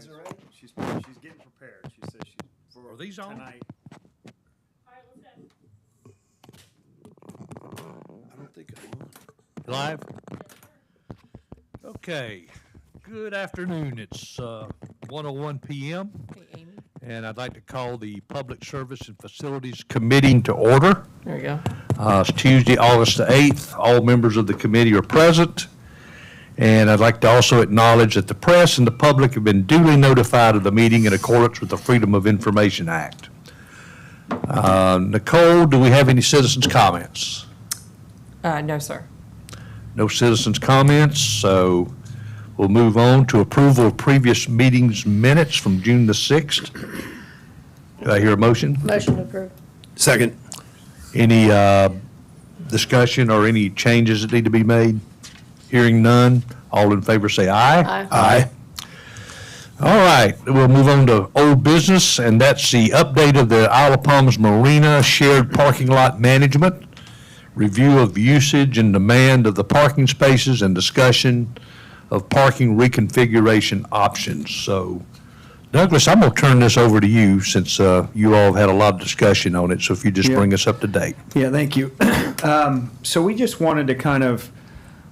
Is it ready? She's getting prepared. She says she's for Are these on? tonight. I don't think I'm on. Live? Okay. Good afternoon. It's 1:01 p.m. Hey, Amy. and I'd like to call the Public Service and Facilities Committee to order. There you go. It's Tuesday, August the 8th. All members of the committee are present. And I'd like to also acknowledge that the press and the public have been duly notified of the meeting in accordance with the Freedom of Information Act. Nicole, do we have any citizens' comments? No, sir. No citizens' comments, so we'll move on to approval of previous meetings' minutes from June the 6th. Do I hear a motion? Motion to approve. Second. Any discussion or any changes that need to be made? Hearing none, all in favor say aye. Aye. Aye. All right, we'll move on to old business, and that's the update of the Isle of Palms Marina Shared Parking Lot Management, review of usage and demand of the parking spaces, and discussion of parking reconfiguration options. So, Douglas, I'm going to turn this over to you since you all have had a lot of discussion on it, so if you just Yeah. bring us up to date. Yeah, thank you. So we just wanted to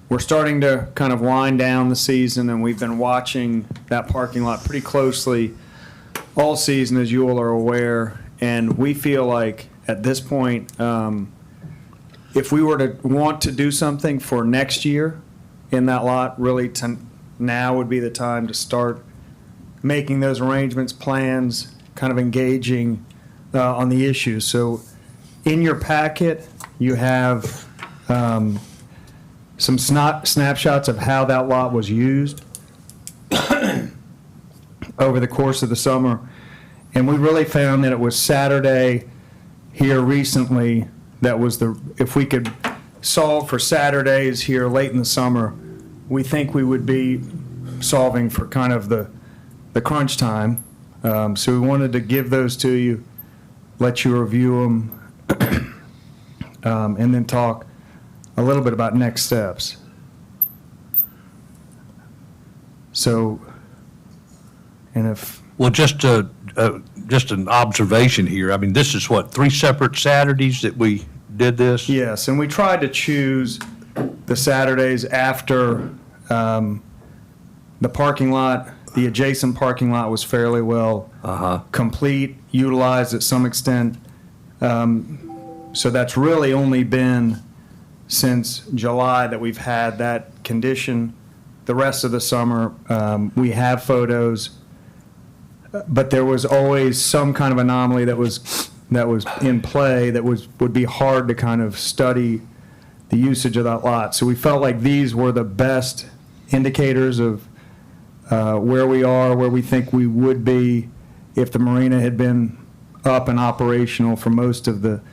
we're starting to kind of wind down the season, and we've been watching that parking lot pretty closely all season, as you all are aware. And we feel like at this point, if we were to want to do something for next year in that lot, really now would be the time to start making those arrangements, plans, kind of engaging on the issues. So in your packet, you have some snapshots of how that lot was used over the course of the summer. And we really found that it was Saturday here recently that was if we could solve for Saturdays here late in the summer, we think we would be solving for kind of the crunch time. So we wanted to give those to you, let you review them, and then talk a little bit about next steps. So, and if, Well, just an observation here. I mean, this is what, 3 separate Saturdays that we did this? yes, and we tried to choose the Saturdays after the parking lot, the adjacent parking lot was fairly well complete, utilized at some extent. So that's really only been since July that we've had that condition. The rest of the summer, we have photos, but there was always some kind of anomaly that was in play that would be hard to kind of study the usage of that lot. So we felt like these were the best indicators of where we are, where we think we would be if the marina had been up and operational for most of the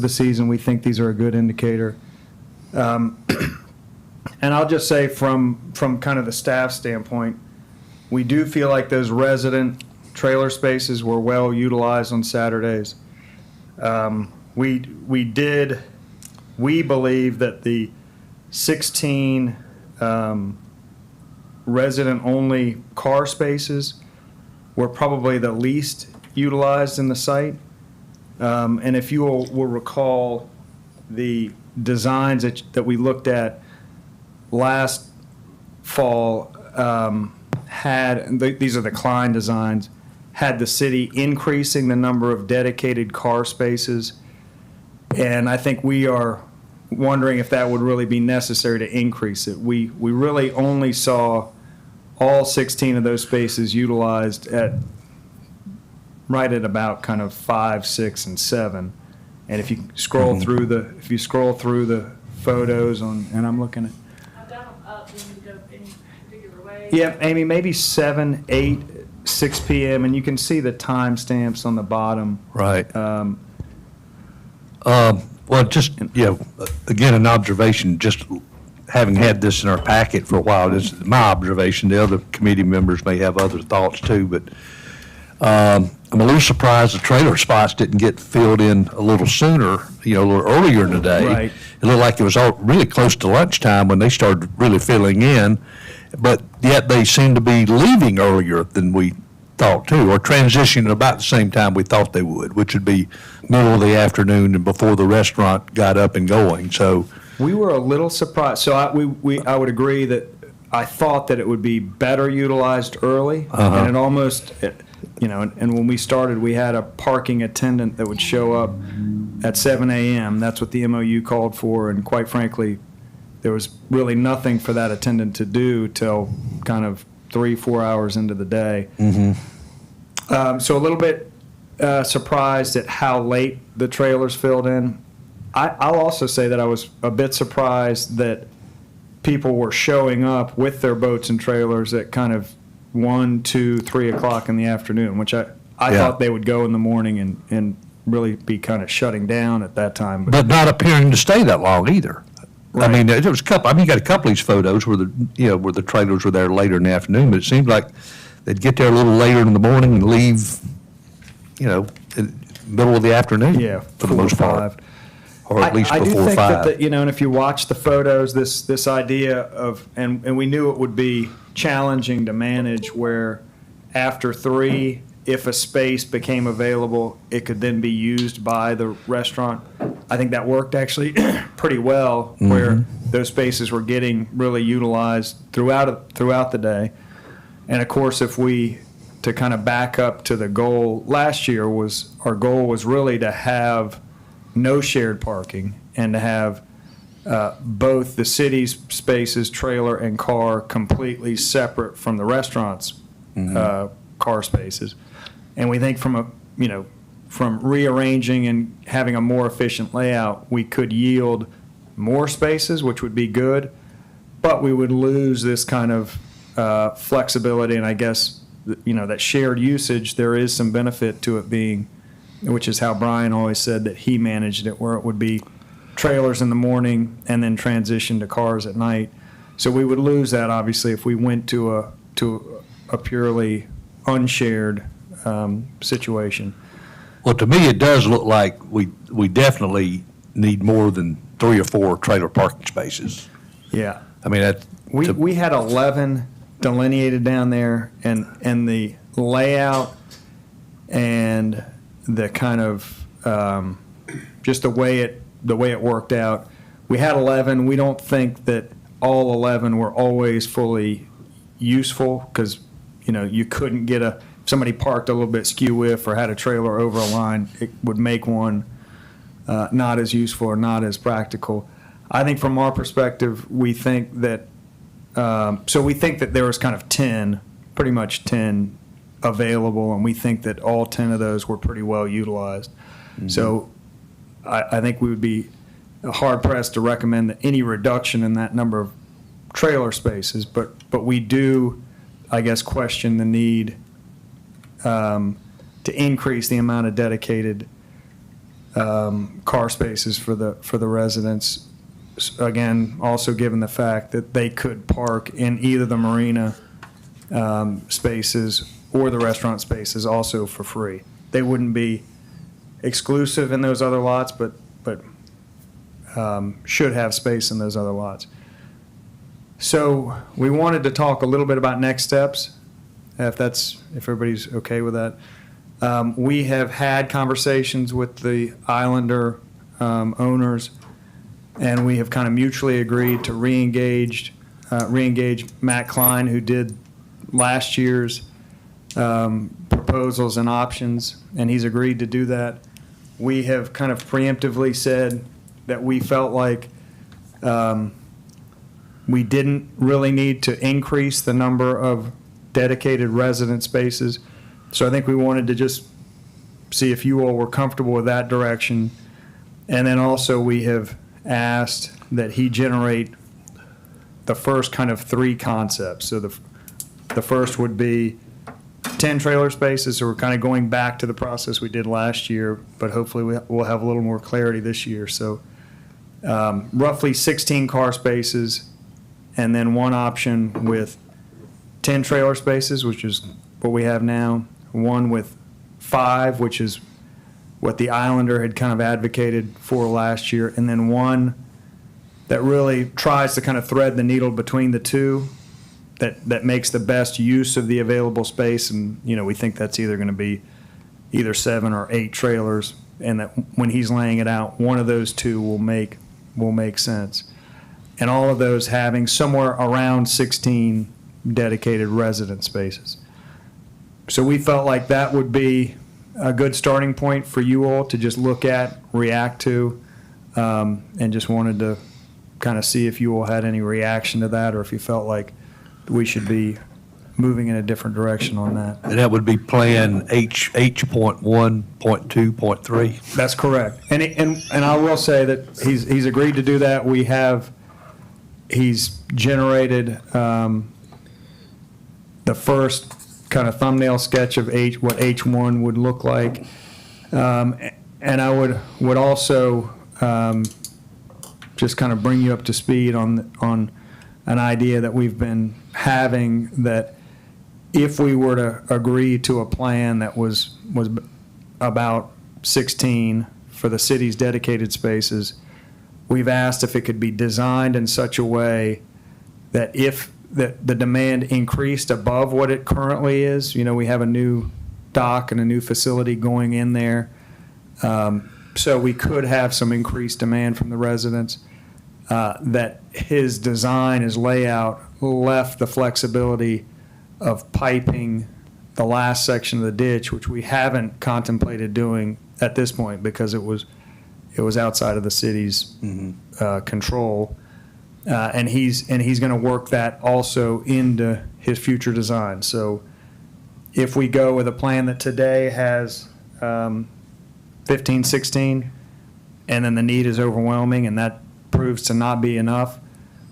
season. We think these are a good indicator. And I'll just say from kind of the staff standpoint, we do feel like those resident trailer spaces were well utilized on Saturdays. We believe that the 16 resident-only car spaces were probably the least utilized in the site. And if you will recall, the designs that we looked at last fall these are the Klein designs, had the city increasing the number of dedicated car spaces. And I think we are wondering if that would really be necessary to increase it. We really only saw all 16 of those spaces utilized right at about kind of 5, 6, and 7. And if you scroll through the photos and I'm looking at. I've got them up. You need to go any particular way. Yeah, Amy, maybe 7, 8, 6 p.m. and you can see the time stamps on the bottom. Right. Well, just, again, an observation, just having had this in our packet for a while, this is my observation. The other committee members may have other thoughts too, but I'm a little surprised the trailer spots didn't get filled in a little sooner, a little earlier in the day. Right. It looked like it was all really close to lunchtime when they started really filling in. but yet they seem to be leaving earlier than we thought too, or transitioning about the same time we thought they would, which would be middle of the afternoon and before the restaurant got up and going. So We were a little surprised. So I would agree that I thought that it would be better utilized early, and it almost, and when we started, we had a parking attendant that would show up at 7 a.m. That's what the MOU called for, and quite frankly, there was really nothing for that attendant to do till kind of 3-4 hours into the day. So a little bit surprised at how late the trailers filled in. I'll also say that I was a bit surprised that people were showing up with their boats and trailers at kind of 1, 2, 3 o'clock in the afternoon, which I thought they would go in the morning and really be kind of shutting down at that time. but not appearing to stay that long either. I mean, there was a couple. I mean, you got a couple of these photos where where the trailers were there later in the afternoon, but it seemed like they'd get there a little later in the morning and leave, in the middle of the afternoon. Yeah, for the most part, or at least I do before think 5. that and if you watch the photos, this idea of and we knew it would be challenging to manage, where after 3, if a space became available, it could then be used by the restaurant. I think that worked actually pretty well, where those spaces were getting really utilized throughout the day. And of course, to kind of back up to the goal last year, our goal was really to have no shared parking and to have both the city's spaces, trailer and car, completely separate from the restaurant's car spaces. And we think from rearranging and having a more efficient layout, we could yield more spaces, which would be good, but we would lose this kind of flexibility. And I guess, that shared usage, there is some benefit to it being, which is how Brian always said that he managed it, where it would be trailers in the morning and then transition to cars at night. So we would lose that, obviously, if we went to a purely unshared situation. Well, to me, it does look like we definitely need more than 3 or 4 trailer parking spaces. Yeah. I mean, We had 11 delineated down there, and the layout and the kind of just the way it worked out. We had 11. We don't think that all 11 were always fully useful, because you couldn't get if somebody parked a little bit skew-whiff or had a trailer over a line, it would make one not as useful or not as practical. I think from our perspective, we think that there was kind of 10, pretty much 10 available, and we think that all 10 of those were pretty well utilized. So I think we would be hard-pressed to recommend that any reduction in that number of trailer spaces, but we do, I guess, question the need to increase the amount of dedicated car spaces for the residents. Again, also given the fact that they could park in either the marina spaces or the restaurant spaces also for free. They wouldn't be exclusive in those other lots, but should have space in those other lots. So we wanted to talk a little bit about next steps, if everybody's okay with that. We have had conversations with the Islander owners, and we have kind of mutually agreed to re-engage Matt Klein, who did last year's proposals and options, and he's agreed to do that. We have kind of preemptively said that we felt like we didn't really need to increase the number of dedicated resident spaces. So I think we wanted to just see if you all were comfortable with that direction. And then also we have asked that he generate the first kind of 3 concepts. So the first would be 10 trailer spaces. So we're kind of going back to the process we did last year, but hopefully we'll have a little more clarity this year. So roughly 16 car spaces, and then one option with 10 trailer spaces, which is what we have now, one with 5, which is what the Islander had kind of advocated for last year, and then one that really tries to kind of thread the needle between the two, that makes the best use of the available space. And, we think that's either going to be either 7 or 8 trailers, and that when he's laying it out, one of those two will make sense. And all of those having somewhere around 16 dedicated resident spaces. So we felt like that would be a good starting point for you all to just look at, react to, and just wanted to kind of see if you all had any reaction to that, or if you felt like we should be moving in a different direction on that. And that would be Plan H.1.2.3. That's correct. And I will say that he's agreed to do that. He's generated the first kind of thumbnail sketch of what H1 would look like. And I would also just kind of bring you up to speed on an idea that we've been having, that if we were to agree to a plan that was about 16 for the city's dedicated spaces, we've asked if it could be designed in such a way that if the demand increased above what it currently is, we have a new dock and a new facility going in there, so we could have some increased demand from the residents, that his design, his layout left the flexibility of piping the last section of the ditch, which we haven't contemplated doing at this point because it was outside of the city's control, and he's going to work that also into his future design. So if we go with a plan that today has 15, 16, and then the need is overwhelming, and that proves to not be enough,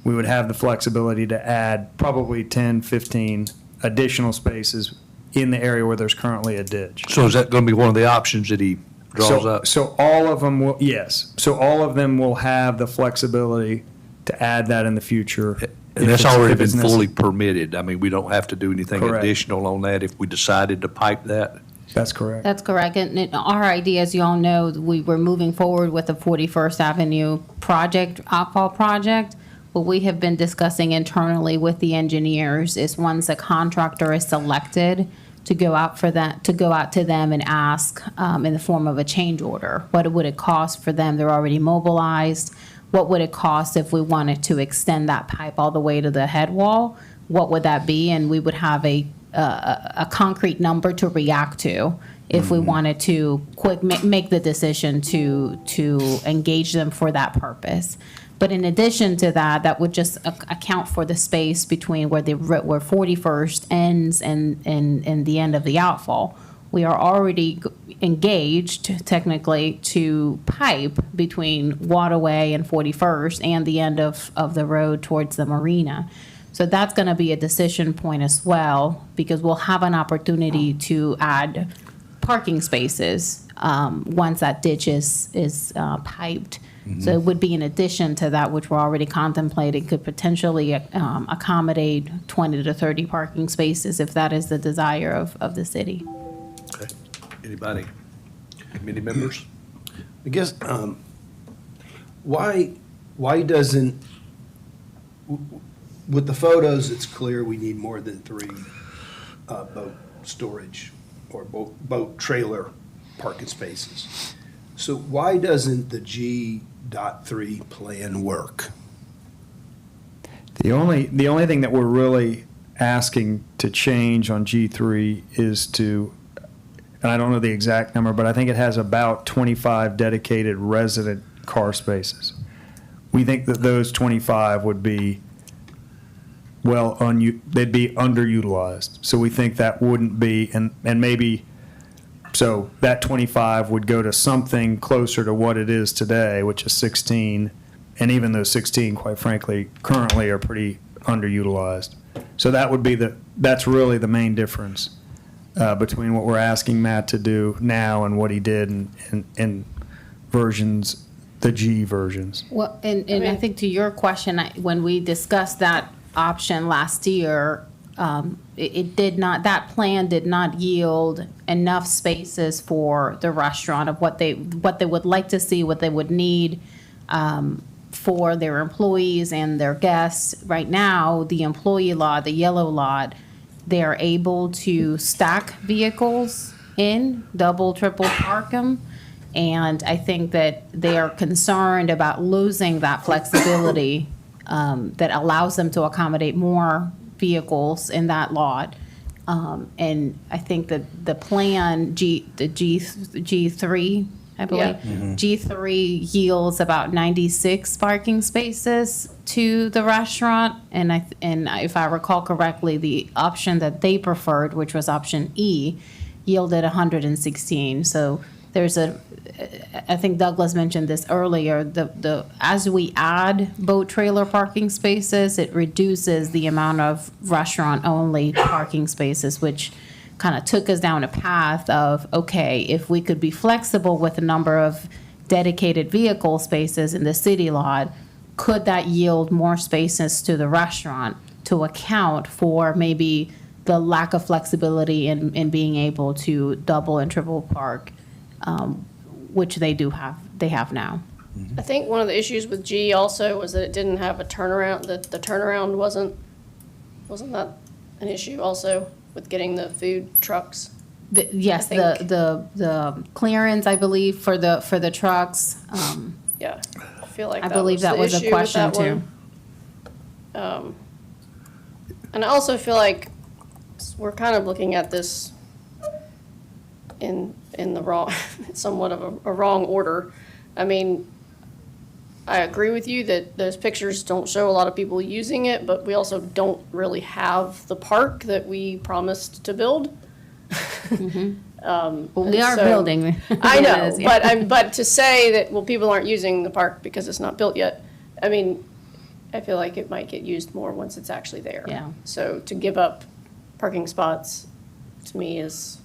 we would have the flexibility to add probably 10, 15 additional spaces in the area where there's currently a ditch. So is that going to be one of the options that he draws up? So all of them will, yes. So all of them will have the flexibility to add that in the future. And that's already been fully permitted. I mean, we don't have to do anything Correct. additional on that if we decided to pipe that? That's correct. That's correct. And our idea, as you all know, we were moving forward with the 41st Avenue project, outfall project. What we have been discussing internally with the engineers is once a contractor is selected, to go out to them and ask in the form of a change order. What would it cost for them? They're already mobilized. What would it cost if we wanted to extend that pipe all the way to the head wall? What would that be? And we would have a concrete number to react to if we wanted to make the decision to engage them for that purpose. But in addition to that, that would just account for the space between where 41st ends and the end of the outfall. We are already engaged technically to pipe between Waterway and 41st and the end of the road towards the marina. So that's going to be a decision point as well, because we'll have an opportunity to add parking spaces once that ditch is piped. So it would be in addition to that, which we're already contemplating, could potentially accommodate 20 to 30 parking spaces if that is the desire of the city. Okay. Anybody? Committee members? I guess, why doesn't, with the photos, it's clear we need more than 3 boat storage or boat trailer parking spaces. So why doesn't the G.3 plan work? The only thing that we're really asking to change on G3 is to, and I don't know the exact number, but I think it has about 25 dedicated resident car spaces. We think that those 25 would be they'd be underutilized. So we think that wouldn't be, and maybe, so that 25 would go to something closer to what it is today, which is 16. And even those 16, quite frankly, currently are pretty underutilized. So that would be that's really the main difference between what we're asking Matt to do now and what he did in versions, the G versions. Well, and I think to your question, when we discussed that option last year, that plan did not yield enough spaces for the restaurant of what they would like to see, what they would need for their employees and their guests. Right now, the employee lot, the yellow lot, they're able to stack vehicles in, double, triple park them. And I think that they are concerned about losing that flexibility that allows them to accommodate more vehicles in that lot. And I think that the plan, G3, I believe, Yeah. G3 yields about 96 parking spaces to the restaurant. And if I recall correctly, the option that they preferred, which was option E, yielded 116. So there's I think Douglas mentioned this earlier, as we add boat trailer parking spaces, it reduces the amount of restaurant-only parking spaces, which kind of took us down a path of, okay, if we could be flexible with the number of dedicated vehicle spaces in the city lot, could that yield more spaces to the restaurant to account for maybe the lack of flexibility in being able to double and triple park, which they have now. I think one of the issues with G also was that it didn't have a turnaround, that the turnaround wasn't that an issue also with getting the food trucks? Yes, I think- the clearance, I believe, for the trucks, Yeah, I feel like I that believe was that the was a issue with question that too. one. And I also feel like we're kind of looking at this in the wrong, somewhat of a wrong order. I mean, I agree with you that those pictures don't show a lot of people using it, but we also don't really have the park that we promised to build. Well, we are so- building. I know, It is, yeah. but to say that, well, people aren't using the park because it's not built yet, I mean, I feel like it might get used more once it's actually there. Yeah. So to give up parking spots, to me, is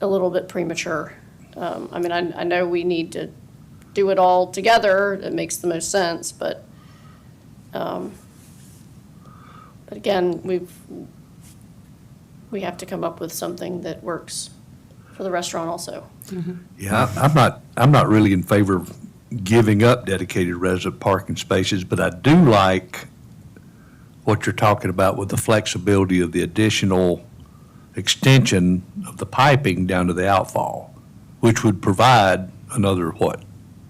a little bit premature. I mean, I know we need to do it all together, it makes the most sense, but again, we have to come up with something that works for the restaurant also. Yeah, I'm not really in favor of giving up dedicated resident parking spaces, but I do like what you're talking about with the flexibility of the additional extension of the piping down to the outfall, which would provide another,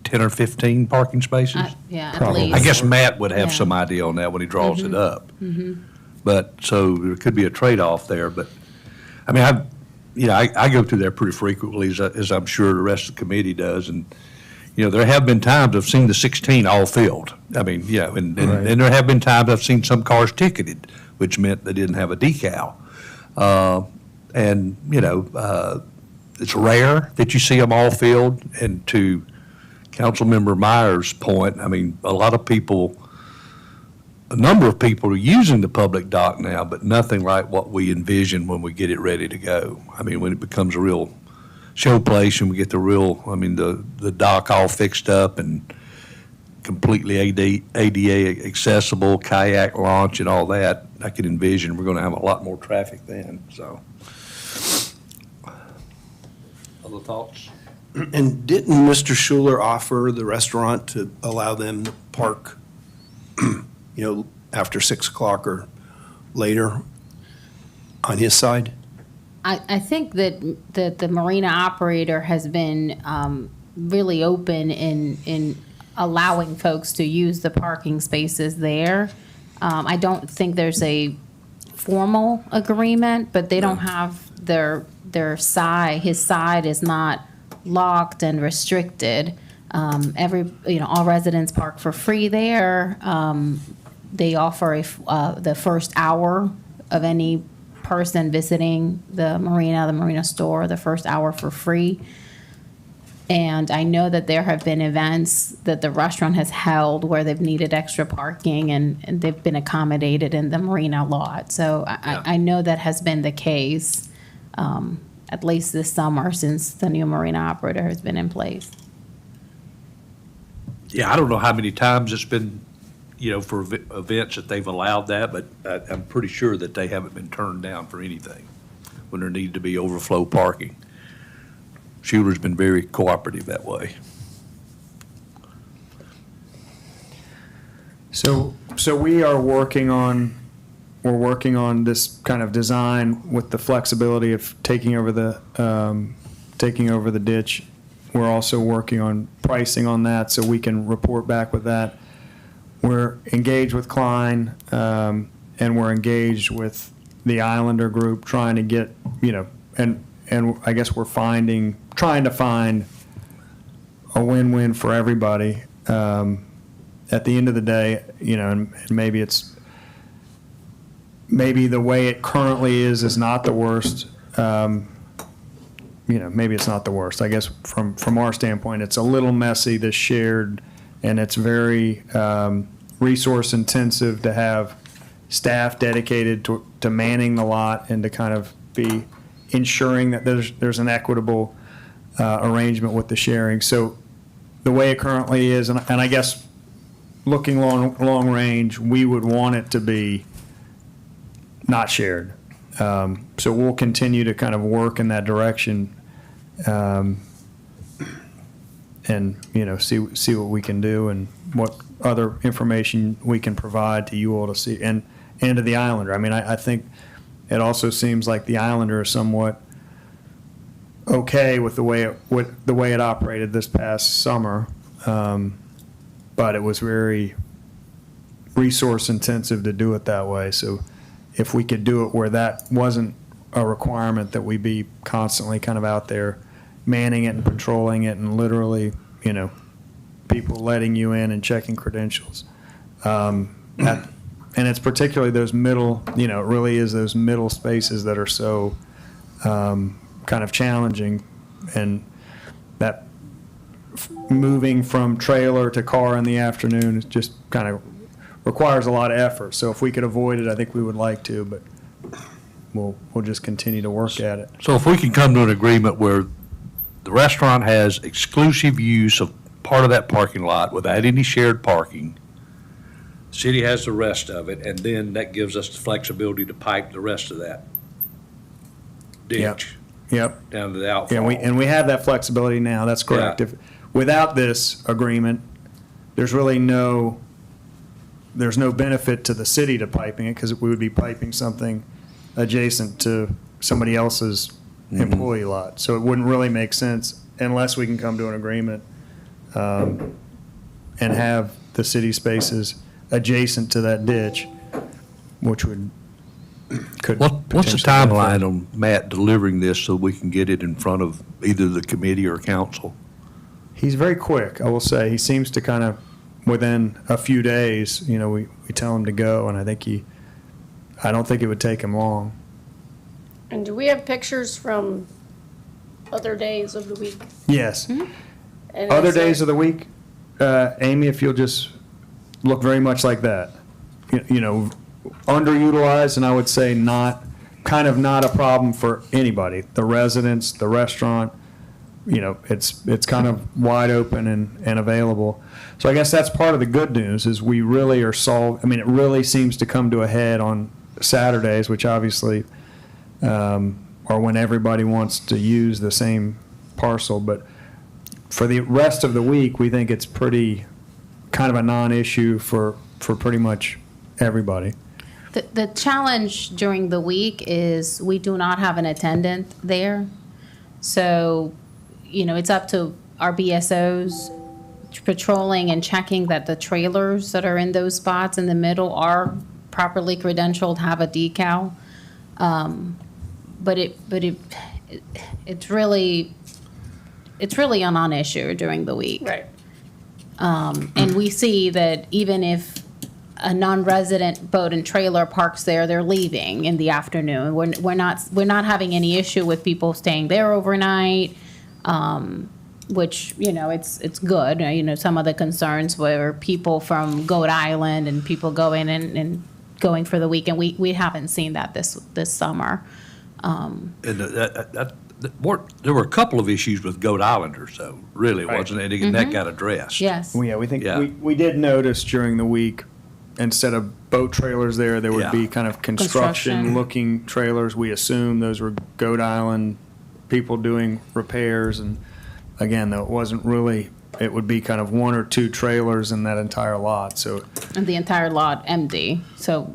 10 or 15 parking spaces? Yeah, at Probably. least. I guess Matt would have Yeah. some idea on that when he draws it up. But, so there could be a trade-off there, but, I mean, I go through there pretty frequently, as I'm sure the rest of the committee does, and, there have been times I've seen the 16 all filled. I mean, and there have been times I've seen some cars ticketed, which meant they didn't have a decal. And, it's rare that you see them all filled, and to Councilmember Myers' point, I mean, a number of people are using the public dock now, but nothing like what we envision when we get it ready to go. I mean, when it becomes a real showplace and we get the dock all fixed up and completely ADA accessible, kayak launch and all that, I can envision we're gonna have a lot more traffic then, so. Other thoughts? And didn't Mr. Schuler offer the restaurant to allow them to park, after 6 o'clock or later on his side? I think that the marina operator has been really open in allowing folks to use the parking spaces there. I don't think there's a formal agreement, but they don't have their side, his side is not locked and restricted. All residents park for free there. They offer the first hour of any person visiting the marina store, the first hour for free. And I know that there have been events that the restaurant has held where they've needed extra parking and they've been accommodated in the marina lot. So I know that has been the case, at least this summer since the new marina operator has been in place. Yeah, I don't know how many times it's been, for events that they've allowed that, but I'm pretty sure that they haven't been turned down for anything when there needed to be overflow parking. Schuler's been very cooperative that way. So we are we're working on this kind of design with the flexibility of taking over the ditch. We're also working on pricing on that, so we can report back with that. We're engaged with Klein, and we're engaged with the Islander group, trying to get, and I guess we're trying to find a win-win for everybody. At the end of the day, and maybe the way it currently is not the worst. Maybe it's not the worst. I guess from our standpoint, it's a little messy, this shared, and it's very resource intensive to have staff dedicated to manning the lot and to kind of be ensuring that there's an equitable arrangement with the sharing. So the way it currently is, and I guess looking long range, we would want it to be not shared. So we'll continue to kind of work in that direction, and see what we can do and what other information we can provide to you all to see, and to the Islander. I mean, I think it also seems like the Islander is somewhat okay with the way it operated this past summer, but it was very resource intensive to do it that way. So if we could do it where that wasn't a requirement, that we be constantly kind of out there manning it and patrolling it, and literally, people letting you in and checking credentials. And it's particularly those middle, it really is those middle spaces that are so kind of challenging, and that moving from trailer to car in the afternoon is just kind of requires a lot of effort. So if we could avoid it, I think we would like to, but we'll just continue to work at it. So if we can come to an agreement where the restaurant has exclusive use of part of that parking lot without any shared parking, city has the rest of it, and then that gives us the flexibility to pipe the rest of that ditch Yep. down to the outfall. Yeah, we have that flexibility now. That's correct. Yeah. Without this agreement, there's really no benefit to the city to piping it, because we would be piping something adjacent to somebody else's employee lot. So it wouldn't really make sense unless we can come to an agreement and have the city spaces adjacent to that ditch, which could. What's the potentially timeline benefit. on Matt delivering this so we can get it in front of either the committee or council? He's very quick, I will say. He seems to kind of, within a few days, we tell him to go, and I don't think it would take him long. And do we have pictures from other days of the week? Yes. And Other is it- days of the week, Amy, if you'll just look very much like that. Underutilized, and I would say not a problem for anybody. The residents, the restaurant, it's kind of wide open and available. So I guess that's part of the good news, is we really are it really seems to come to a head on Saturdays, which obviously are when everybody wants to use the same parcel. But for the rest of the week, we think it's pretty kind of a non-issue for pretty much everybody. The challenge during the week is we do not have an attendant there. So, it's up to our BSOs patrolling and checking that the trailers that are in those spots in the middle are properly credentialed, have a decal. But it's really a non-issue during the week. Right. And we see that even if a non-resident boat and trailer parks there, they're leaving in the afternoon. We're not having any issue with people staying there overnight, which, it's good. Some of the concerns were people from Goat Island and people going and going for the weekend. We haven't seen that this summer. And there were a couple of issues with Goat Islanders, though, really, wasn't it? And that got addressed. Yes. Well, yeah, we think Yeah. we did notice during the week, instead of boat trailers there would Yeah. be kind of Construction. construction-looking trailers. We assumed those were Goat Island people doing repairs, and again, though, it wasn't really it would be kind of one or two trailers in that entire lot, so. And the entire lot empty, so,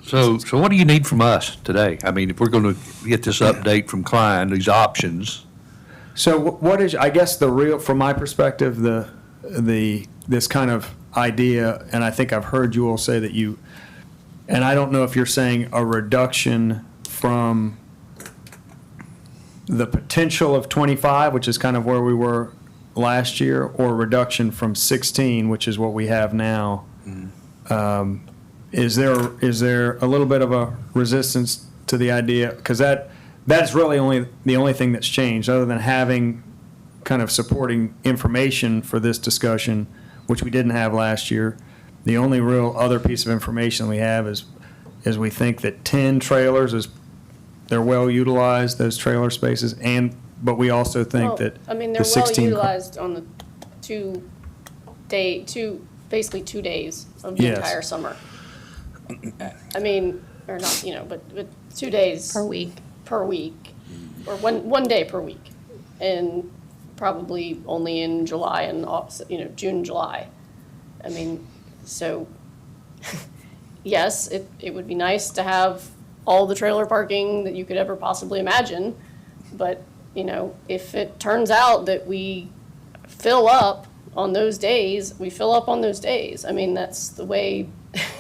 So what do you need from us today? I mean, if we're going to get this update from Klein, these options, So what is, I guess, the real, from my perspective, this kind of idea, and I think I've heard you all say that you, and I don't know if you're saying a reduction from the potential of 25, which is kind of where we were last year, or a reduction from 16, which is what we have now. Is there a little bit of a resistance to the idea? Because that's really the only thing that's changed, other than having kind of supporting information for this discussion, which we didn't have last year. The only real other piece of information we have is we think that 10 trailers they're well utilized, those trailer spaces, but we also think Well, that I mean, the they're well 16 utilized on the basically 2 days of the Yes. entire summer. I mean, or not, but 2 days. per week. Per week, or one day per week, and probably only in July and June, July. I mean, so yes, it would be nice to have all the trailer parking that you could ever possibly imagine, but if it turns out that we fill up on those days, we fill up on those days. I mean, that's the way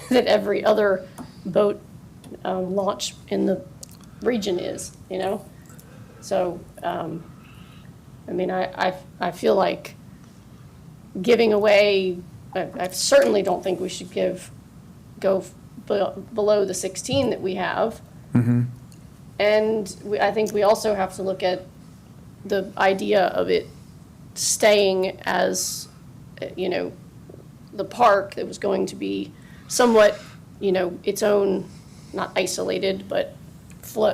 that every other boat launch in the region is, So, I mean, I feel like giving away, I certainly don't think we should go below the 16 that we have. And I think we also have to look at the idea of it staying as, the park that was going to be somewhat, its own, not isolated, but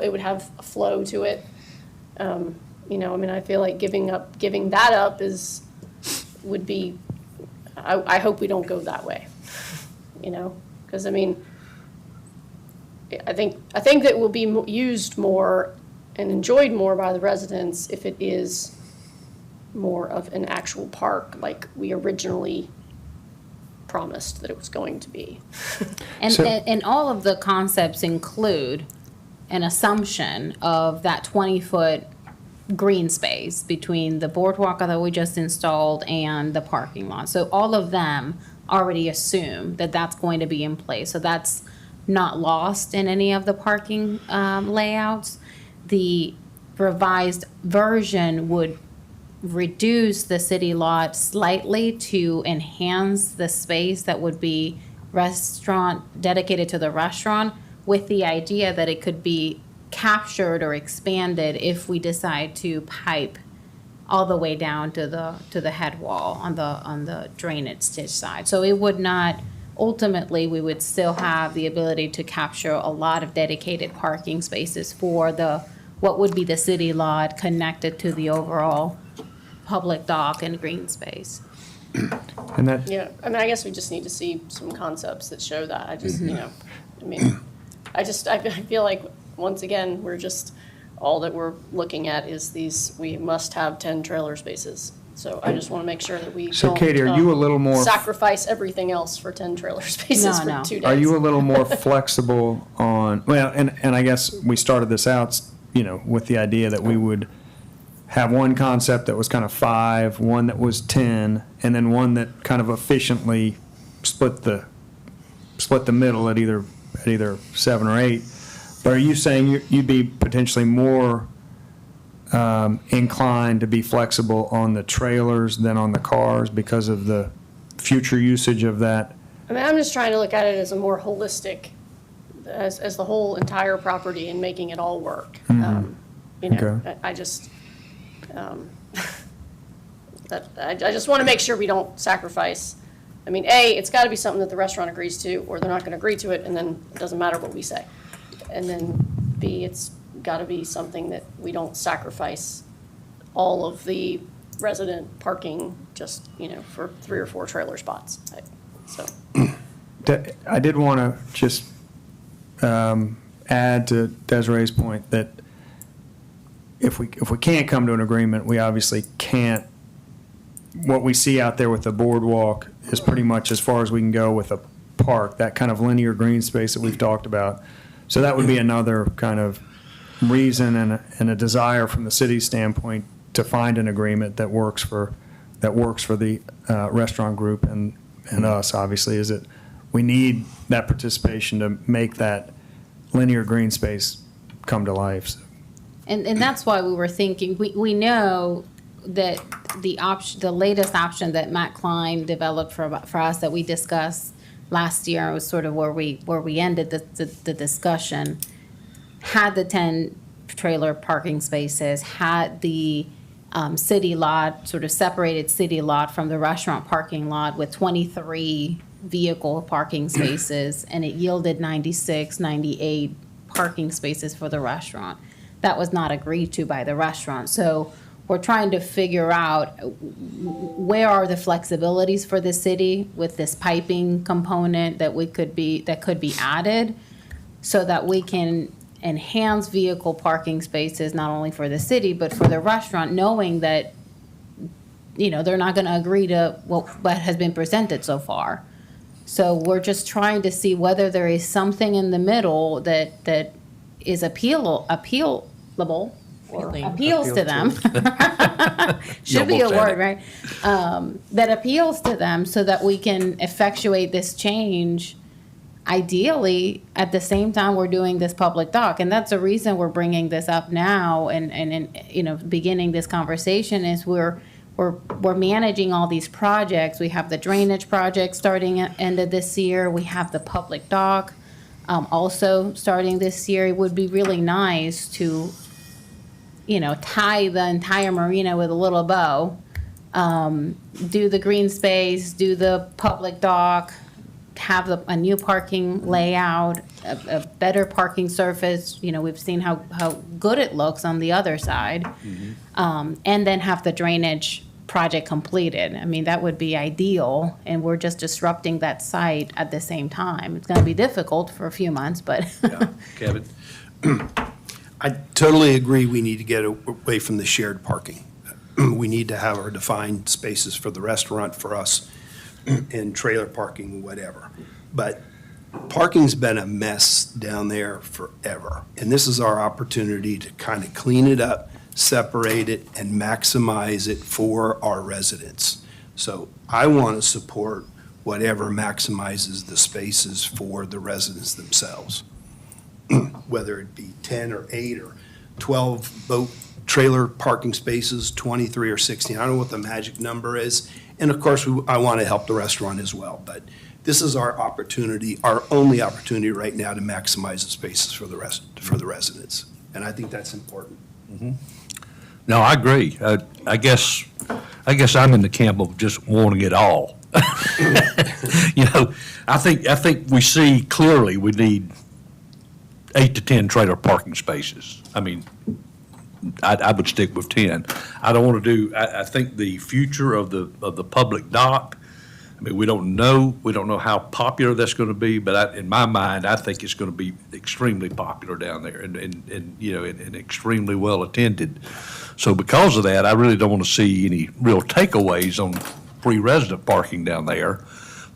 it would have a flow to it. I mean, I feel like giving that up would be, I hope we don't go that way, because I mean, I think that it will be used more and enjoyed more by the residents if it is more of an actual park like we originally promised that it was going to be. And all of the concepts include an assumption of that 20-foot green space between the boardwalk that we just installed and the parking lot. So all of them already assume that that's going to be in place. So that's not lost in any of the parking layouts. The revised version would reduce the city lot slightly to enhance the space that would be dedicated to the restaurant, with the idea that it could be captured or expanded if we decide to pipe all the way down to the head wall on the drainage ditch side. So it would not, ultimately, we would still have the ability to capture a lot of dedicated parking spaces for what would be the city lot connected to the overall public dock and green space. and that, Yeah, I mean, I guess we just need to see some concepts that show that. I just, I mean, I feel like, once again, all that we're looking at is we must have 10 trailer spaces. So I just want to make sure that we So don't, Katie, are you a little more? sacrifice everything else for 10 trailer spaces No. for 2 days. Are you a little more flexible on, well, and I guess we started this out, with the idea that we would have one concept that was kind of 5, one that was 10, and then one that kind of efficiently split the middle at either 7 or 8. But are you saying you'd be potentially more inclined to be flexible on the trailers than on the cars because of the future usage of that? I mean, I'm just trying to look at it as a more holistic, as the whole entire property and making it all work. Okay. I just, I just want to make sure we don't sacrifice. I mean, A, it's got to be something that the restaurant agrees to, or they're not going to agree to it, and then it doesn't matter what we say. And then B, it's got to be something that we don't sacrifice all of the resident parking just, for 3 or 4 trailer spots. So. I did want to just add to Desiree's point that if we can't come to an agreement, we obviously can't what we see out there with the boardwalk is pretty much as far as we can go with a park, that kind of linear green space that we've talked about. So that would be another kind of reason and a desire from the city's standpoint to find an agreement that works for the restaurant group and us, obviously, is that we need that participation to make that linear green space come to life. So. And that's why we were thinking, we know that the latest option that Matt Klein developed for us that we discussed last year was sort of where we ended the discussion, had the 10 trailer parking spaces, had the city lot, sort of separated city lot from the restaurant parking lot with 23 vehicle parking spaces, and it yielded 96, 98 parking spaces for the restaurant. That was not agreed to by the restaurant. So we're trying to figure out where are the flexibilities for the city with this piping component that could be added so that we can enhance vehicle parking spaces, not only for the city, but for the restaurant, knowing that, they're not going to agree to what has been presented so far. So we're just trying to see whether there is something in the middle that is appealable or appeals to them. Should be a word, right? That appeals to them so that we can effectuate this change, ideally, at the same time we're doing this public doc. And that's the reason we're bringing this up now and beginning this conversation is we're managing all these projects. We have the drainage project starting at end of this year. We have the public dock also starting this year. It would be really nice to, tie the entire marina with a little bow, do the green space, do the public dock, have a new parking layout, a better parking surface. We've seen how good it looks on the other side. And then have the drainage project completed. I mean, that would be ideal, and we're just disrupting that site at the same time. It's going to be difficult for a few months, but. Yeah. Kevin? I totally agree we need to get away from the shared parking. We need to have our defined spaces for the restaurant, for us, and trailer parking, whatever. But parking's been a mess down there forever. And this is our opportunity to kind of clean it up, separate it, and maximize it for our residents. So I want to support whatever maximizes the spaces for the residents themselves. Whether it be 10 or 8 or 12 boat trailer parking spaces, 23 or 16. I don't know what the magic number is. And of course, I want to help the restaurant as well. But this is our opportunity, our only opportunity right now to maximize the spaces for the residents. And I think that's important. No, I agree. I guess I'm in the camp of just wanting it all. I think we see clearly we need 8 to 10 trailer parking spaces. I mean, I would stick with 10. I don't want to do, I think the future of the public dock, I mean, we don't know how popular that's going to be, but in my mind, I think it's going to be extremely popular down there and extremely well attended. So because of that, I really don't want to see any real takeaways on free resident parking down there.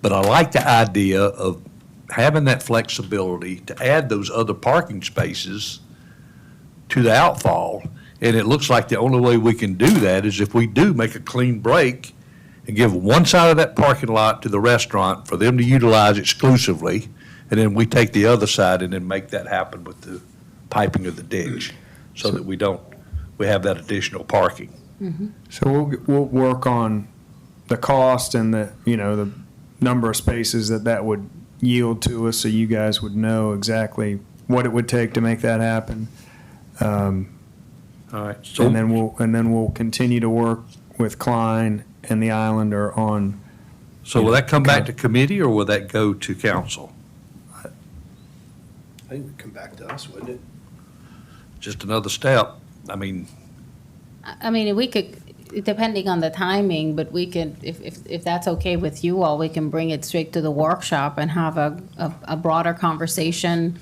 But I like the idea of having that flexibility to add those other parking spaces to the outfall. And it looks like the only way we can do that is if we do make a clean break and give one side of that parking lot to the restaurant for them to utilize exclusively, and then we take the other side and then make that happen with the piping of the ditch so that we have that additional parking. So we'll work on the cost and the number of spaces that would yield to us, so you guys would know exactly what it would take to make that happen. All right. So And then we'll continue to work with Klein and the Islander on. So will that come back to committee or will that go to council? I think it would come back to us, wouldn't it? Just another step. I mean, We could, depending on the timing, but we could, if that's okay with you all, we can bring it straight to the workshop and have a broader conversation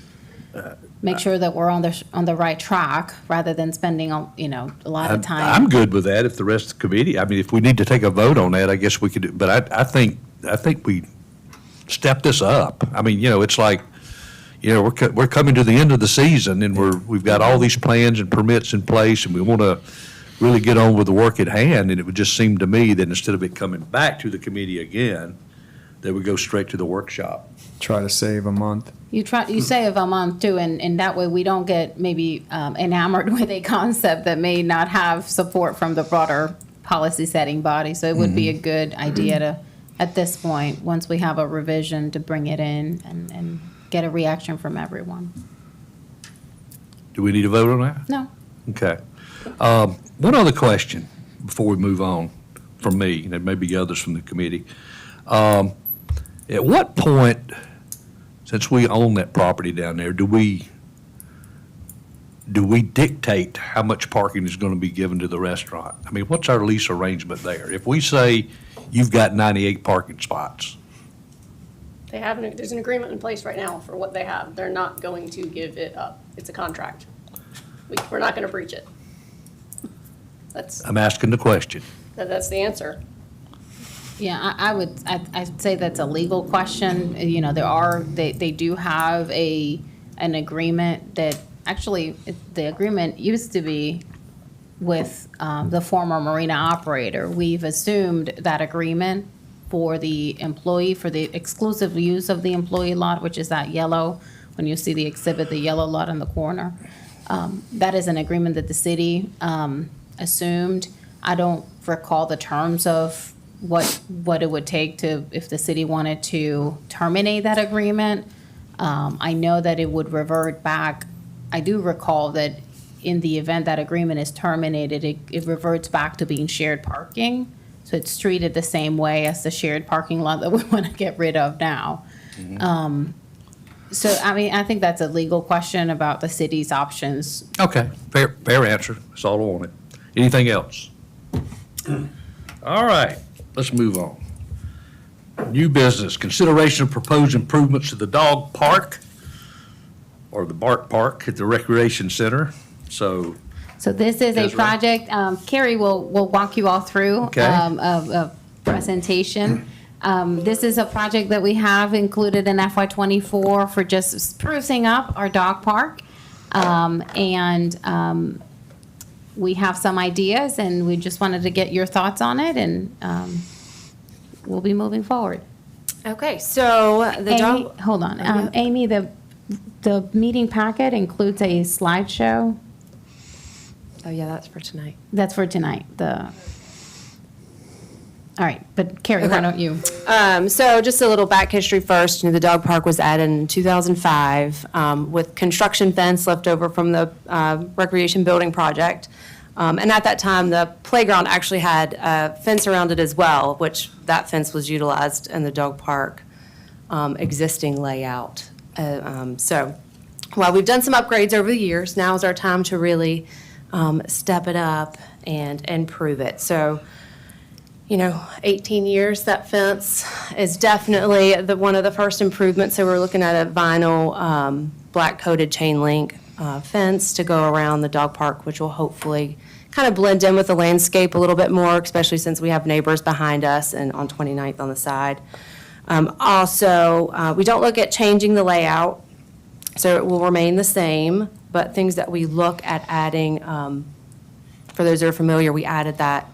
make sure that we're on the right track rather than spending, a lot of time. I'm good with that if the rest of the committee, I mean, if we need to take a vote on that, I guess we could, but I think we step this up. I mean, it's like, we're coming to the end of the season and we've got all these plans and permits in place and we want to really get on with the work at hand. And it would just seem to me that instead of it coming back to the committee again, that we go straight to the workshop. Try to save a month. You save a month too, and that way we don't get maybe enamored with a concept that may not have support from the broader policy setting body. So it would be a good idea to, at this point, once we have a revision, to bring it in and get a reaction from everyone. Do we need to vote on that? No. Okay. One other question before we move on from me, and there may be others from the committee. At what point, since we own that property down there, do we dictate how much parking is going to be given to the restaurant? I mean, what's our lease arrangement there? If we say you've got 98 parking spots, There's an agreement in place right now for what they have. They're not going to give it up. It's a contract. We're not going to breach it. I'm asking the question. That's the answer. Yeah, I'd say that's a legal question. They do have an agreement that, actually, the agreement used to be with the former marina operator. We've assumed that agreement for the employee, for the exclusive use of the employee lot, which is that yellow, when you see the exhibit, the yellow lot in the corner. That is an agreement that the city assumed. I don't recall the terms of what it would take to, if the city wanted to terminate that agreement. I know that it would revert back. I do recall that in the event that agreement is terminated, it reverts back to being shared parking. So it's treated the same way as the shared parking lot that we want to get rid of now. So, I mean, I think that's a legal question about the city's options. Okay, fair answer. That's all I wanted. Anything else? All right, let's move on. New business, consideration of proposed improvements to the dog park or the Bark Park at the Recreation Center. So this is a Desiree? project, Carrie will walk you all through Okay. a presentation. This is a project that we have included in FY '24 for just sprucing up our dog park. We have some ideas, and we just wanted to get your thoughts on it, and we'll be moving forward. Okay, so the Amy, dog, hold on. Yeah. Amy, the meeting packet includes a slideshow. oh yeah, that's for tonight. That's for tonight. All right, but Carrie, why Okay. don't you? So just a little back history first. The dog park was added in 2005 with construction fence left over from the recreation building project. And at that time, the playground actually had a fence around it as well, which that fence was utilized in the dog park existing layout. So while we've done some upgrades over the years, now is our time to really step it up and improve it. So 18 years, that fence is definitely one of the first improvements. So we're looking at a vinyl, black-coated chain link fence to go around the dog park, which will hopefully kind of blend in with the landscape a little bit more, especially since we have neighbors behind us and on 29th on the side. Also, we don't look at changing the layout, so it will remain the same, but things that we look at adding, for those that are familiar, we added that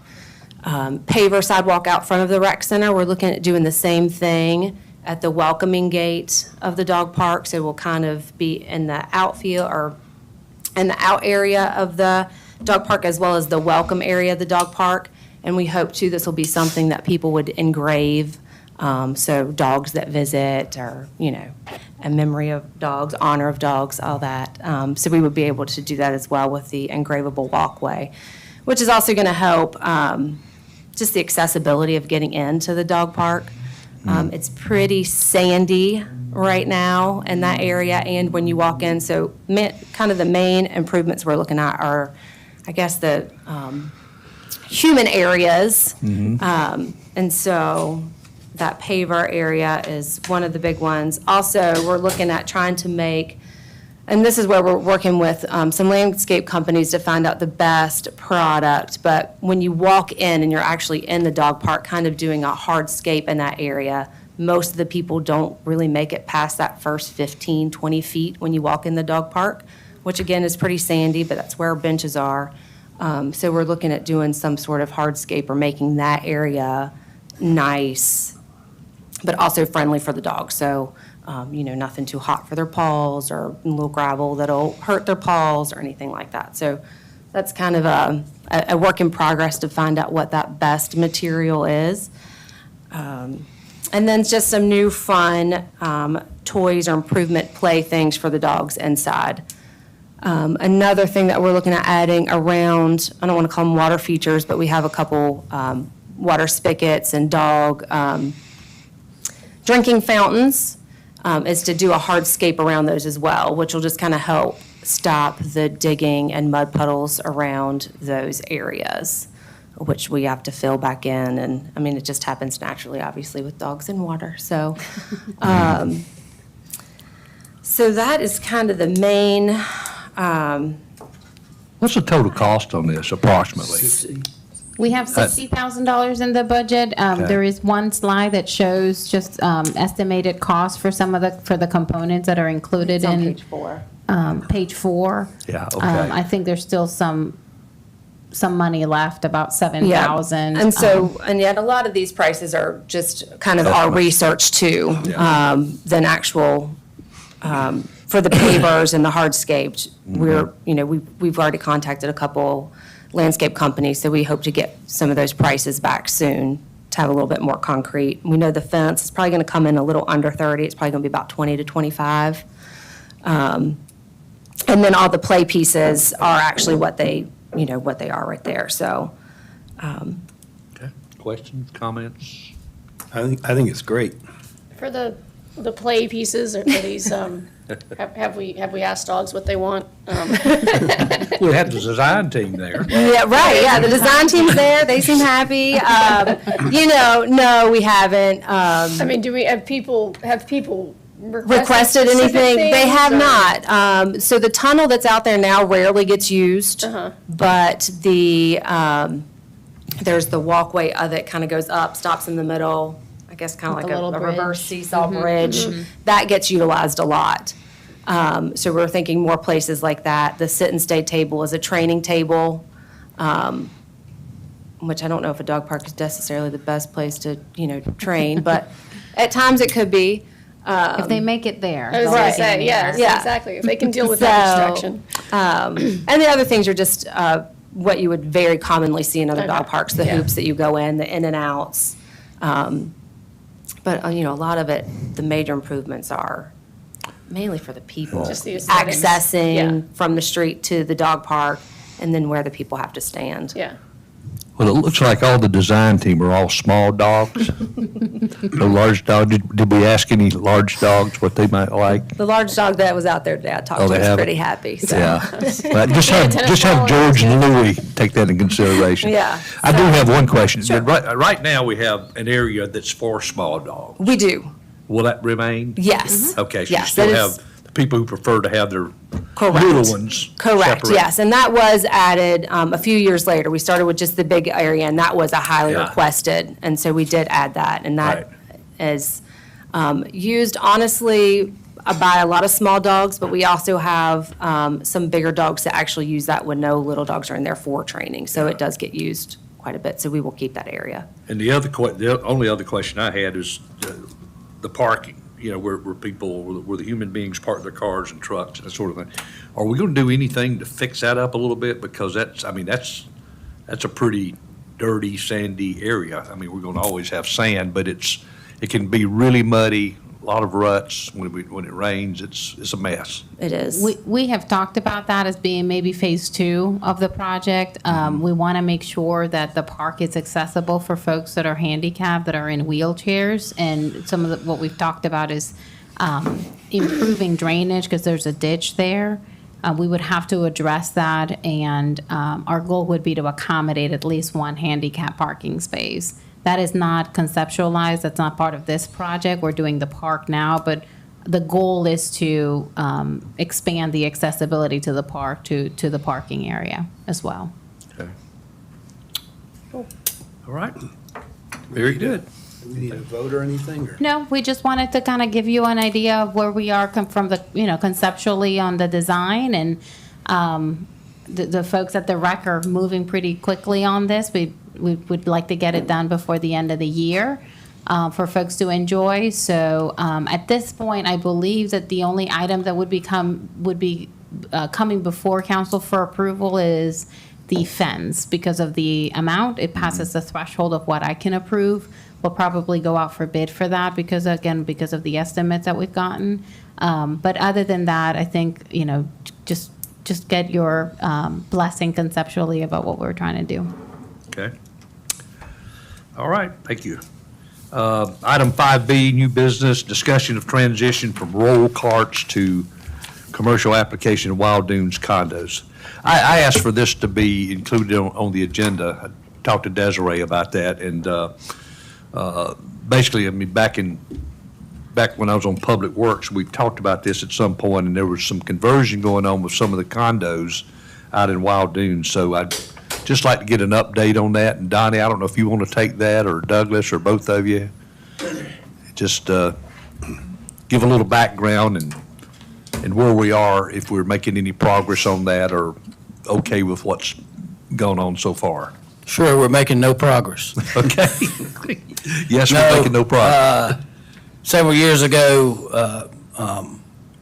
paver sidewalk out front of the rec center. We're looking at doing the same thing at the welcoming gate of the dog park. So we'll kind of be in the outfield or in the out area of the dog park as well as the welcome area of the dog park. And we hope too, this will be something that people would engrave. So dogs that visit or, a memory of dogs, honor of dogs, all that. So we would be able to do that as well with the engravable walkway, which is also going to help just the accessibility of getting into the dog park. It's pretty sandy right now in that area and when you walk in. So kind of the main improvements we're looking at are, I guess, the human areas. And so that paver area is one of the big ones. Also, we're looking at trying to make And this is where we're working with some landscape companies to find out the best product. But when you walk in and you're actually in the dog park, kind of doing a hardscape in that area, most of the people don't really make it past that first 15, 20 feet when you walk in the dog park, which again is pretty sandy, but that's where our benches are. So we're looking at doing some sort of hardscape or making that area nice, but also friendly for the dogs. So, nothing too hot for their paws or a little gravel that'll hurt their paws or anything like that. So that's kind of a work in progress to find out what that best material is. And then just some new fun toys or improvement play things for the dogs inside. Another thing that we're looking at adding around, I don't want to call them water features, but we have a couple water spigots and dog drinking fountains, is to do a hardscape around those as well, which will just kind of help stop the digging and mud puddles around those areas, which we have to fill back in. And, I mean, it just happens naturally, obviously, with dogs and water. So, so that is kind of the main, What's the total cost on this approximately? We have $60,000 in the budget. There is one slide that shows just estimated costs for some of the components that are included it's on in page 4. page 4. Yeah, okay. I think there's still some money left, about 7,000. And so, and yet a lot of these prices are just kind of our Estimates. research too, Yeah. than actual, for the pavers and the hardscaped. We're, we've already contacted a couple landscape companies, so we hope to get some of those prices back soon to have a little bit more concrete. We know the fence is probably going to come in a little under 30. It's probably going to be about 20 to 25. And then all the play pieces are actually what they are right there, so. Okay. Questions, comments? I think it's great. For the play pieces, are these, have we asked dogs what they want? We had the design team there. Yeah, right, yeah, the design team's there, they seem happy. No, we haven't. I mean, have people Requested specific anything? They things, have or- not. So the tunnel that's out there now rarely gets used, but there's the walkway that kind of goes up, stops in the middle, I guess kind of Like like a a little reverse bridge. seesaw bridge. That gets utilized a lot. So we're thinking more places like that. The sit and stay table is a training table, which I don't know if a dog park is necessarily the best place to, train, but at times it could be. If they make it there. I was they'll gonna make it say, in yes, there. Yeah. exactly. If they can deal with that So, distraction. And the other things are just what you would very commonly see in other dog Okay. parks, the Yeah. hoops that you go in, the in and outs. But, a lot of it, the major improvements are mainly for the people. Just the aesthetics. Accessing Yeah. from the street to the dog park, and then where the people have to stand. Yeah. Well, it looks like all the design team are all small dogs. No large dog. Did we ask any large dogs what they might like? The large dog that was out there today, I talked Oh, to, they was have it? pretty happy, so. Yeah. But just have tennis ball George and Louie take that into consideration. Yeah, I do have one question. Sure. Right now, we have an area that's for small dogs. We do, Will that remain? yes. Okay, so you Yes, still that have is- the people who prefer to have their Correct. little ones Correct, separated. yes, and that was added a few years later. We started with just the big area, and that was a highly Yeah. requested, and so we did add that, and that Right. is used honestly by a lot of small dogs, but we also have some bigger dogs that actually use that when no little dogs are in there for training, so it does get used quite a bit, so we will keep that area. And the only other question I had is the parking, where people, where the human beings park their cars and trucks, that sort of thing. Are we going to do anything to fix that up a little bit? Because that's a pretty dirty, sandy area. I mean, we're going to always have sand, but it can be really muddy, a lot of ruts. When it rains, it's a mess. It is. We have talked about that as being maybe phase 2 of the project. We want to make sure that the park is accessible for folks that are handicapped, that are in wheelchairs. And some of what we've talked about is improving drainage because there's a ditch there. We would have to address that, and our goal would be to accommodate at least one handicap parking space. That is not conceptualized, that's not part of this project. We're doing the park now, but the goal is to expand the accessibility to the park, to the parking area as well. Okay. All right. Very good. Do we need a vote or anything, or? No, we just wanted to kind of give you an idea of where we are from the, conceptually on the design, and the folks at the rec are moving pretty quickly on this. We would like to get it done before the end of the year for folks to enjoy. So at this point, I believe that the only item that would be coming before council for approval is the fence. Because of the amount, it passes the threshold of what I can approve. We'll probably go out for bid for that because of the estimates that we've gotten. But other than that, I think, just get your blessing conceptually about what we're trying to do. Okay. All right, thank you. Item 5B, new business, discussion of transition from roll carts to commercial application of Wild Dunes condos. I asked for this to be included on the agenda. I talked to Desiree about that, and basically, I mean, back when I was on Public Works, we talked about this at some point, and there was some conversion going on with some of the condos out in Wild Dunes. So I'd just like to get an update on that. And Donnie, I don't know if you want to take that, or Douglas, or both of you. Just give a little background and where we are, if we're making any progress on that, or okay with what's going on so far. Sure, we're making no progress. Okay. Yes, we're making no progress. Several years ago,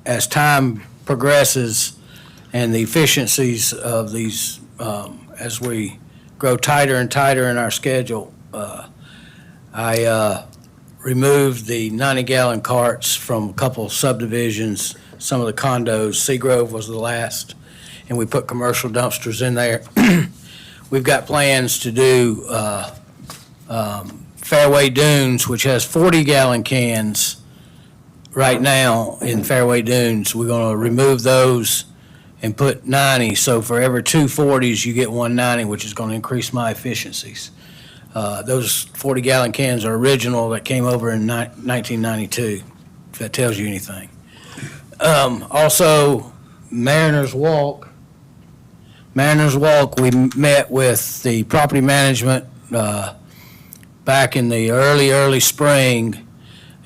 as time progresses and the efficiencies of these, as we grow tighter and tighter in our schedule, I removed the 90-gallon carts from a couple subdivisions, some of the condos. Seagrove was the last, and we put commercial dumpsters in there. We've got plans to do Fairway Dunes, which has 40-gallon cans right now in Fairway Dunes. We're going to remove those and put 90. So for every two 40s, you get 190, which is going to increase my efficiencies. Those 40-gallon cans are original that came over in 1992, if that tells you anything. Also, Mariners Walk, we met with the property management back in the early spring,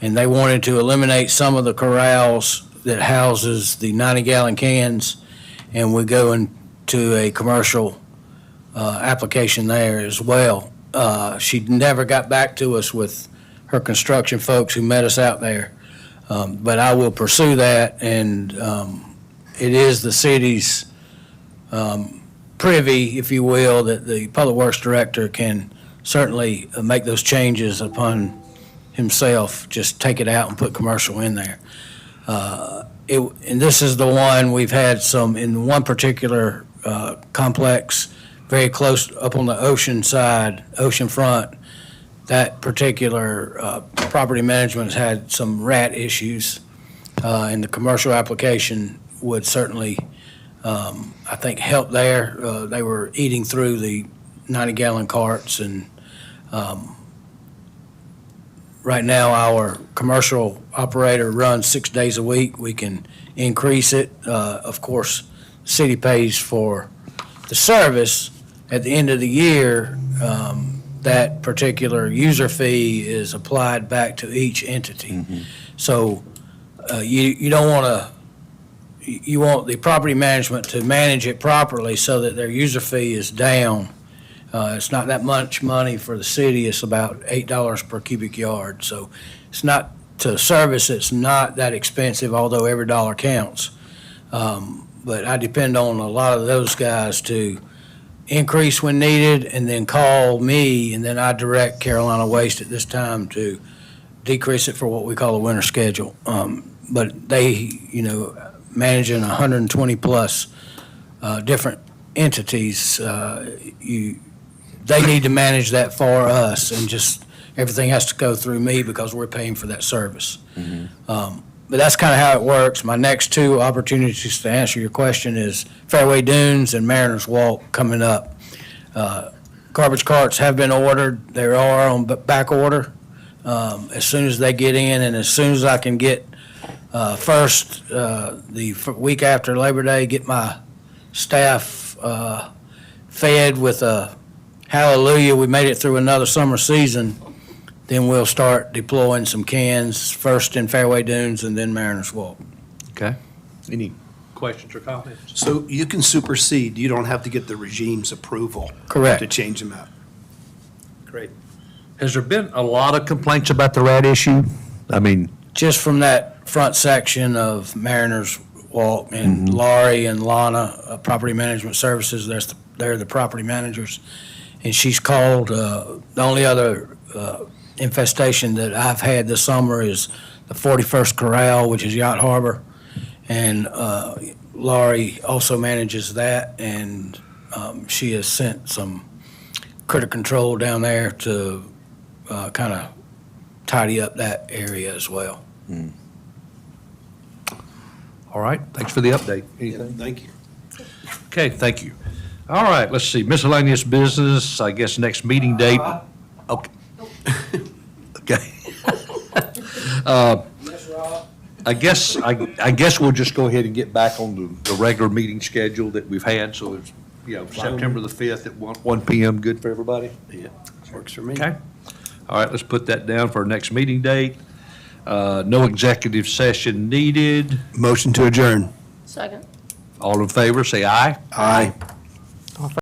and they wanted to eliminate some of the corrals that houses the 90-gallon cans, and we go into a commercial application there as well. She never got back to us with her construction folks who met us out there, but I will pursue that, and it is the city's privy, if you will, that the Public Works Director can certainly make those changes upon himself, just take it out and put commercial in there. And this is the one we've had some, in one particular complex, very close up on the ocean side, ocean front, that particular property management has had some rat issues, and the commercial application would certainly, I think, help there. They were eating through the 90-gallon carts, and right now our commercial operator runs 6 days a week. We can increase it. Of course, the city pays for the service. At the end of the year, that particular user fee is applied back to each entity. Mm-hmm. So you don't want to, you want the property management to manage it properly so that their user fee is down. It's not that much money for the city. It's about $8 per cubic yard. So it's not, to service, it's not that expensive, although every dollar counts. But I depend on a lot of those guys to increase when needed, and then call me, and then I direct Carolina Waste at this time to decrease it for what we call a winter schedule. But they, managing 120 plus different entities, they need to manage that for us, and just everything has to go through me because we're paying for that service. Mm-hmm. But that's kind of how it works. My next two opportunities to answer your question is Fairway Dunes and Mariners Walk coming up. Garbage carts have been ordered. They are on back order. As soon as they get in, and as soon as I can get First, week after Labor Day, get my staff fed with a hallelujah, we made it through another summer season. Then we'll start deploying some cans, first in Fairway Dunes and then Mariners Walk. Okay. Any questions or comments? So you can supersede, you don't have to get the regime's approval. Correct. To change them out. Great. Has there been a lot of complaints about the rat issue? I mean, Just from that front section of Mariners Walk and Laurie and Lana, Property Management Services, they're the property managers. And she's called, the only other infestation that I've had this summer is the 41st Corral, which is Yacht Harbor. And Laurie also manages that, and she has sent some critter control down there to kind of tidy up that area as well. all right, thanks for the update. Anything? Thank you. Okay, thank you. All right, let's see, miscellaneous business, I guess next meeting date. Okay. Okay. I guess we'll just go ahead and get back on the regular meeting schedule that we've had, so it's, September the 5th at 1 PM, good for everybody? Yeah, works for me. Okay. All right, let's put that down for our next meeting date. No executive session needed. Motion to adjourn. Second. All in favor, say aye. Aye.